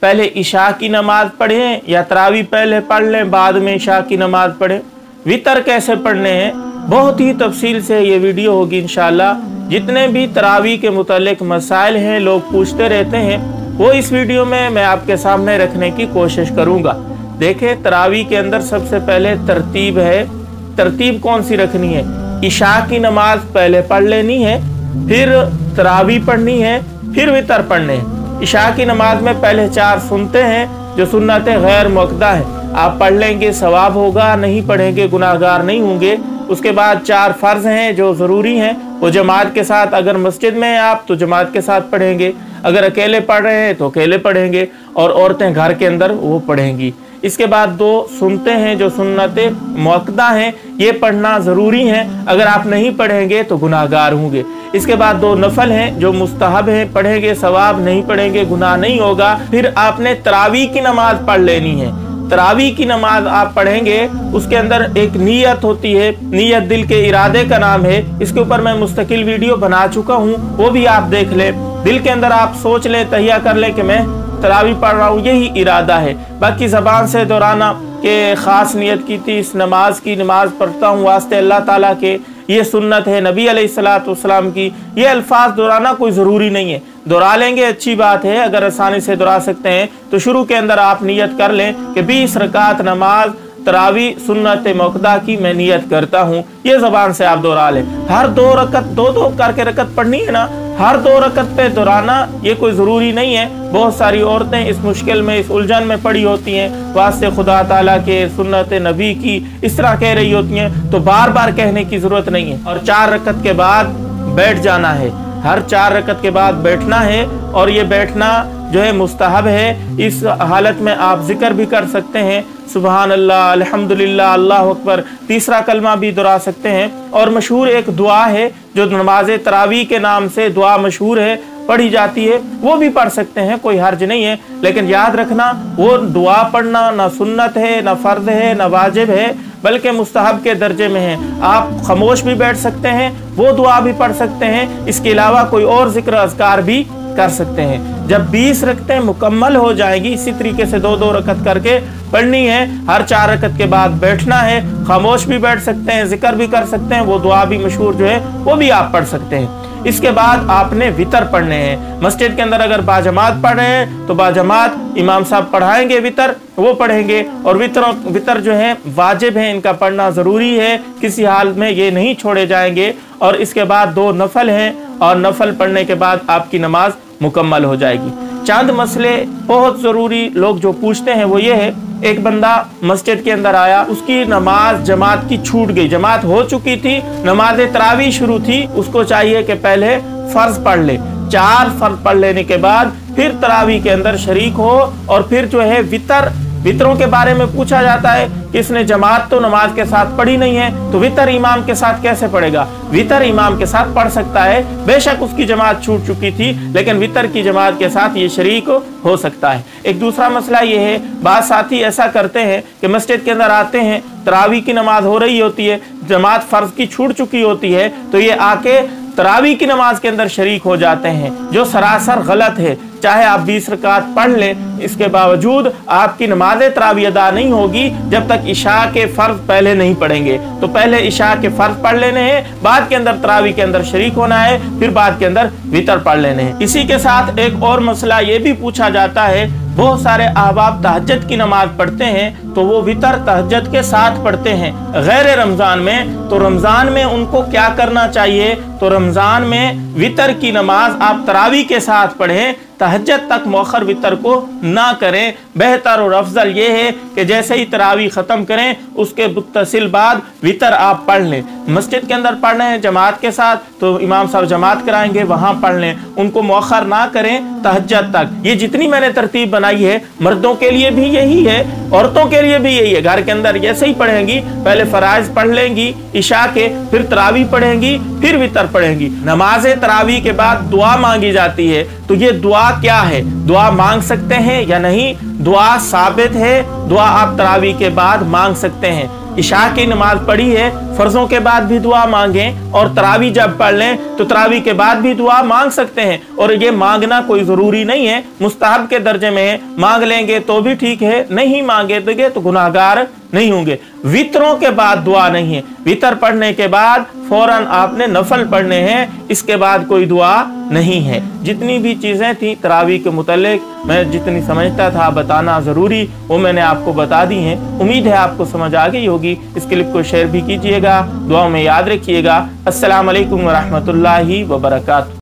पहले इशा की नमाज पढ़ें या तरावी पहले पढ़ लें बाद में इशा की नमाज पढ़ें, वितर कैसे पढ़ने हैं, बहुत ही तफसील से ये वीडियो होगी इंशाल्लाह। जितने भी तरावी के मुतालिक मसाइल हैं, लोग पूछते रहते हैं, वो इस वीडियो में मैं आपके सामने रखने की कोशिश करूँगा। देखें, तरावी के अंदर सबसे पहले तरतीब है। तरतीब कौन सी रखनी है? इशा की नमाज पहले पढ़ लेनी है, फिर तरावी पढ़नी है, फिर वितर पढ़ने हैं। इशा की नमाज में पहले 4 सुनते हैं जो सुन्नत गैर मुअक्कदा है, आप पढ़ लेंगे सवाब होगा, नहीं पढ़ेंगे गुनाहगार नहीं होंगे। उसके बाद 4 फ़र्ज हैं जो ज़रूरी हैं, वो जमात के साथ, अगर मस्जिद में हैं आप तो जमात के साथ पढ़ेंगे, अगर अकेले पढ़ रहे हैं तो अकेले पढ़ेंगे, और औरतें घर के अंदर वो पढ़ेंगी। इसके बाद 2 सुनते हैं जो सुन्नत मुअक्कदा हैं, ये पढ़ना ज़रूरी है, अगर आप नहीं पढ़ेंगे तो गुनाहगार होंगे। इसके बाद 2 नफल हैं जो मुस्तहब हैं, पढ़ेंगे सवाब, नहीं पढ़ेंगे गुनाह नहीं होगा। फिर आपने तरावी की नमाज पढ़ लेनी है। तरावी की नमाज आप पढ़ेंगे, उसके अंदर एक नीयत होती है, नीयत दिल के इरादे का नाम है। इसके ऊपर मैं मुस्तकिल वीडियो बना चुका हूँ, वो भी आप देख लें। दिल के अंदर आप सोच लें, तहिया कर लें कि मैं तरावी पढ़ रहा हूँ, यही इरादा है। बाकी ज़बान से दोहराना के ख़ास नियत की थी, इस नमाज की, नमाज पढ़ता हूँ वास्ते अल्लाह ताला के, ये सुन्नत है नबी अलैहिस्सलाम की, ये अल्फाज दोहराना कोई ज़रूरी नहीं है। दोहरा लेंगे अच्छी बात है, अगर आसानी से दोहरा सकते हैं तो शुरू के अंदर आप नियत कर लें कि 20 रकात नमाज तरावी सुन्नत मुअक्कदा की मैं नियत करता हूँ, ये ज़बान से आप दोहरा लें। हर 2 रकत 2-2 करके रकत पढ़नी है ना, हर 2 रकत पे दोहराना ये कोई ज़रूरी नहीं है। बहुत सारी औरतें इस मुश्किल में, इस उलझन में पड़ी होती हैं, वास्ते खुदा ताला के, सुन्नत नबी की इस तरह कह रही होती हैं, तो बार बार कहने की ज़रूरत नहीं है। और 4 रकत के बाद बैठ जाना है, हर 4 रकत के बाद बैठना है, और ये बैठना जो है मुस्तहब है। इस हालत में आप जिक्र भी कर सकते हैं, सुबहान अल्लाह, अल्हम्दुलिल्लाह, अल्लाहु अकबर, तीसरा कलमा भी दोहरा सकते हैं। और मशहूर एक दुआ है जो नमाज तरावी के नाम से दुआ मशहूर है, पढ़ी जाती है, वो भी पढ़ सकते हैं, कोई हर्ज नहीं है। लेकिन याद रखना, वो दुआ पढ़ना ना सुन्नत है, ना फ़र्ज है, ना वाजिब है, बल्कि मुस्तहब के दर्जे में है। आप खामोश भी बैठ सकते हैं, वो दुआ भी पढ़ सकते हैं, इसके अलावा कोई और जिक्र अज़कार भी कर सकते हैं। जब 20 रकतें मुकम्मल हो जाएंगी, इसी तरीके से 2-2 रकत करके पढ़नी है। हर 4 रकत के बाद बैठना है, खामोश भी बैठ सकते हैं, जिक्र भी कर सकते हैं, वो दुआ भी मशहूर जो है वो भी आप पढ़ सकते हैं। इसके बाद आपने वितर पढ़ने हैं। मस्जिद के अंदर अगर बाजमात पढ़ रहे हैं तो बाजमात इमाम साहब पढ़ाएंगे वितर, वो पढ़ेंगे। और वितर जो है वाजिब है, इनका पढ़ना ज़रूरी है, किसी हाल में ये नहीं छोड़े जाएंगे। और इसके बाद 2 नफल हैं, और नफल पढ़ने के बाद आपकी नमाज मुकम्मल हो जाएगी। चंद मसले बहुत ज़रूरी लोग जो पूछते हैं वो ये है, एक बंदा मस्जिद के अंदर आया, उसकी नमाज जमात की छूट गई, जमात हो चुकी थी, नमाज तरावी शुरू थी, उसको चाहिए कि पहले फ़र्ज पढ़ ले, 4 फ़र्ज पढ़ लेने के बाद फिर तरावी के अंदर शरीक हो, और फिर जो है वितरों के बारे में पूछा जाता है कि इसने जमात तो नमाज के साथ पढ़ी नहीं है, तो वितर इमाम के साथ कैसे पढ़ेगा? वितर इमाम के साथ पढ़ सकता है, बेशक उसकी जमात छूट चुकी थी, लेकिन वितर की जमात के साथ ये शरीक हो सकता है। एक दूसरा मसला ये है, बाद साथी ऐसा करते हैं कि मस्जिद के अंदर आते हैं, तरावी की नमाज हो रही होती है, जमात फ़र्ज की छूट चुकी होती है, तो ये आके तरावी की नमाज के अंदर शरीक हो जाते हैं, जो सरासर गलत है। चाहे आप 20 रकात पढ़ लें, इसके बावजूद आपकी नमाज तरावी अदा नहीं होगी जब तक इशा के फ़र्ज पहले नहीं पढ़ेंगे। तो पहले इशा के फ़र्ज पढ़ लेने हैं, बाद के अंदर तरावी के अंदर शरीक होना है, फिर बाद के अंदर वितर पढ़ लेने हैं। इसी के साथ एक और मसला ये भी पूछा जाता है, बहुत सारे अहबाब तहज्जुद की नमाज पढ़ते हैं, तो वो वितर तहज्जुद के साथ पढ़ते हैं गैर रमज़ान में, तो रमज़ान में उनको क्या करना चाहिए? तो रमज़ान में वितर की नमाज आप तरावी के साथ पढ़ें, तहज्जुद तक मौखर वितर को ना करें। बेहतर और अफजल ये है कि जैसे ही तरावी ख़त्म करें, उसके मुत्तसिल बाद वितर आप पढ़ लें। मस्जिद के अंदर पढ़ रहे हैं जमात के साथ, तो इमाम साहब जमात कराएंगे, वहाँ पढ़ लें, उनको मौखर ना करें तहज्जुद तक। ये जितनी मैंने तरतीब बनाई है, मर्दों के लिए भी यही है, औरतों के लिए भी यही है। घर के अंदर जैसे ही पढ़ेंगी, पहले फ़राइज़ पढ़ लेंगी इशा के, फिर तरावी पढ़ेंगी, फिर वितर पढ़ेंगी। नमाज तरावी के बाद दुआ मांगी जाती है, तो ये दुआ क्या है? दुआ मांग सकते हैं या नहीं? दुआ साबित है, दुआ आप तरावी के बाद मांग सकते हैं। इशा की नमाज पढ़ी है, फर्जों के बाद भी दुआ मांगें, और तरावी जब पढ़ लें तो तरावी के बाद भी दुआ मांग सकते हैं। और ये मांगना कोई ज़रूरी नहीं है, मुस्ताहब के दर्जे में है, मांग लेंगे तो भी ठीक है, नहीं मांगेंगे तो गुनाहगार नहीं होंगे। वितरों के बाद दुआ नहीं है, वितर पढ़ने के बाद फौरन आपने नफल पढ़ने हैं, इसके बाद कोई दुआ नहीं है। जितनी भी चीज़ें थी तरावी के मुतालिक मैं जितनी समझता था बताना ज़रूरी, वो मैंने आपको बता दी हैं। उम्मीद है आपको समझ आ गई होगी। इस क्लिप को शेयर भी कीजिएगा, दुआ में याद रखिएगा। अस्सलाम वालेकुम व रहमतुल्लाहि व बरकातहू।